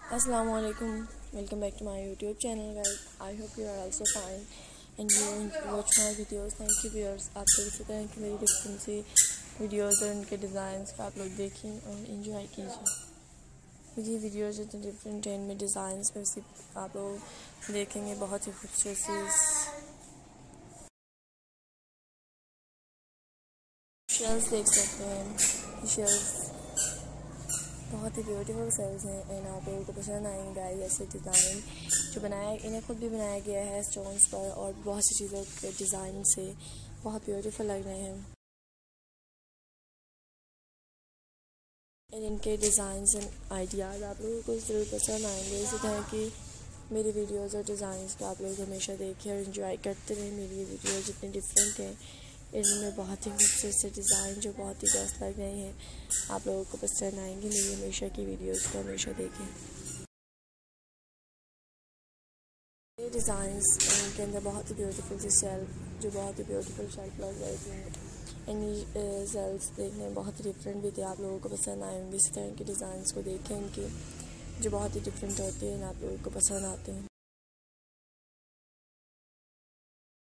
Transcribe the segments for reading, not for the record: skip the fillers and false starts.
Assalamu alaikum. Welcome back to my YouTube channel guys. I hope you are also fine and you watch my videos. Thank you viewers. आप लोग इसी तरह की मेरी different सी videos और उनके designs को आप लोग देखें और एंजॉय कीजिए। मेरी वीडियोज़ इतने डिफरेंट हैं, इनमें डिज़ाइंस में सिर्फ आप लोग देखेंगे बहुत ही खूबसूरत सी शेल्स देख सकते हैं। शेल्स बहुत ही ब्यूटीफुल सेल्स हैं एंड आप लोगों को पसंद आएंगे गाइस। ऐसे डिज़ाइन जो बनाया इन्हें खुद भी बनाया गया है स्टोन्स पर और बहुत सी चीज़ों के डिज़ाइन से बहुत ब्यूटीफुल लग रहे हैं। एंड इनके डिज़ाइंस एंड आइडियाज़ आप लोगों को ज़रूर पसंद आएंगे। इसी तरह की मेरी वीडियोज़ और डिज़ाइंस को आप लोग हमेशा देखें और इन्जॉय करते रहें। मेरी वीडियोज़ जितनी डिफरेंट हैं इनमें बहुत ही खूबसूरत से डिज़ाइन जो बहुत ही बेस्ट लग रहे हैं आप लोगों को पसंद आएंगे। मेरी हमेशा की वीडियोज़ को हमेशा देखें। ये डिज़ाइंस इनके अंदर बहुत ही ब्यूटीफुल सी शेल्फ जो बहुत ही ब्यूटीफुल शेल्फ लग रही थी। इन शेल्फ्स देखने में बहुत ही डिफरेंट भी थे, आप लोगों को पसंद आएंगे। इस तरह के डिज़ाइंस को देखें इनके जो बहुत ही डिफरेंट होते हैं आप लोगों को पसंद आते हैं।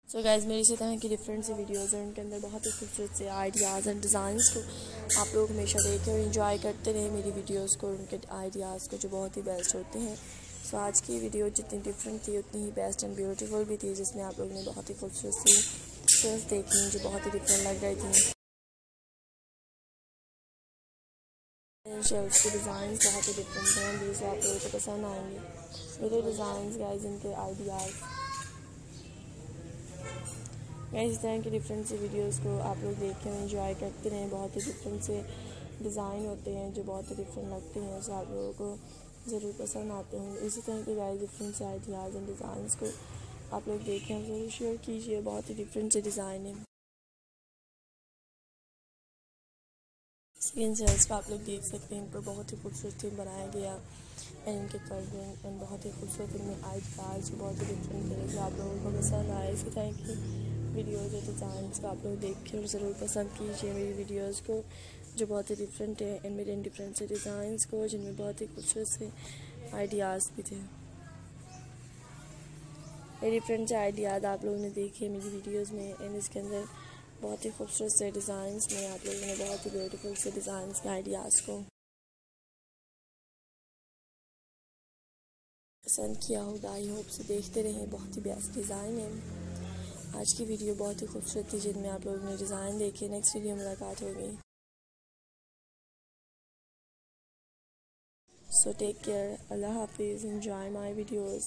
सो गाइस मेरी इसी तरह की डिफरेंट सी वीडियोज़ हैं, उनके अंदर बहुत ही खूबसूरत से आइडियाज़ एंड डिज़ाइंस को आप लोग हमेशा देखें और इन्जॉय करते रहें मेरी वीडियोज़ को, उनके आइडियाज़ को जो बहुत ही बेस्ट होते हैं। सो आज की वीडियो जितनी डिफरेंट थी उतनी ही बेस्ट एंड ब्यूटीफुल भी थी, जिसमें आप लोगों ने बहुत ही खूबसूरत सी शेल्स देखी जो बहुत ही डिफरेंट लग रही थी। शेल्स के डिज़ाइन बहुत ही डिफरेंट हैं जिससे आप लोगों को पसंद आएंगे मेरे डिज़ाइन गाइस। इनके आइडियाज़ इस तरह की डिफरेंट से वीडियोस को आप लोग देखें और एंजॉय करते रहें। बहुत ही डिफरेंट से डिज़ाइन होते हैं जो बहुत ही डिफरेंट लगते हैं, जो आप लोगों को ज़रूर पसंद आते हैं। इसी तरह के गाइस डिफरेंट से आइडियाज़ एंड डिज़ाइंस को आप लोग देखें और ज़रूर शेयर कीजिए। बहुत ही डिफरेंट से डिज़ाइन है। स्किन सेल्स को आप लोग देख सकते हैं, इन पर बहुत ही खूबसूरत थीम बनाया गया एंड इनके कर्विंग एंड बहुत ही खूबसूरत इनमें आइडियाज़ जो बहुत ही डिफरेंट है जो आप लोगों को पसंद आए। इसी तरह की वीडियोज़ और डिज़ाइंस को आप लोग देखें और ज़रूर पसंद कीजिए मेरी वीडियोज़ को जो बहुत ही डिफरेंट है एंड मेरे इन डिफरेंट से डिज़ाइंस को जिनमें बहुत ही खूबसूरत से आइडियाज़ भी थे। ये डिफरेंट से आइडियाज़ आप लोगों ने देखे मेरी वीडियोज़ में एंड इसके अंदर बहुत ही खूबसूरत से डिज़ाइंस में आप लोगों ने बहुत ही ब्यूटीफुल से डिज़ाइंस के आइडियाज़ को पसंद किया होगा। आई होप से देखते रहें, बहुत ही बेस्ट डिज़ाइन है। आज की वीडियो बहुत ही खूबसूरत थी जिनमें आप लोगों ने डिज़ाइन देखे। नेक्स्ट वीडियो में मुलाकात होगी। सो टेक केयर, अल्लाह हाफिज़, एंजॉय माई वीडियोज़।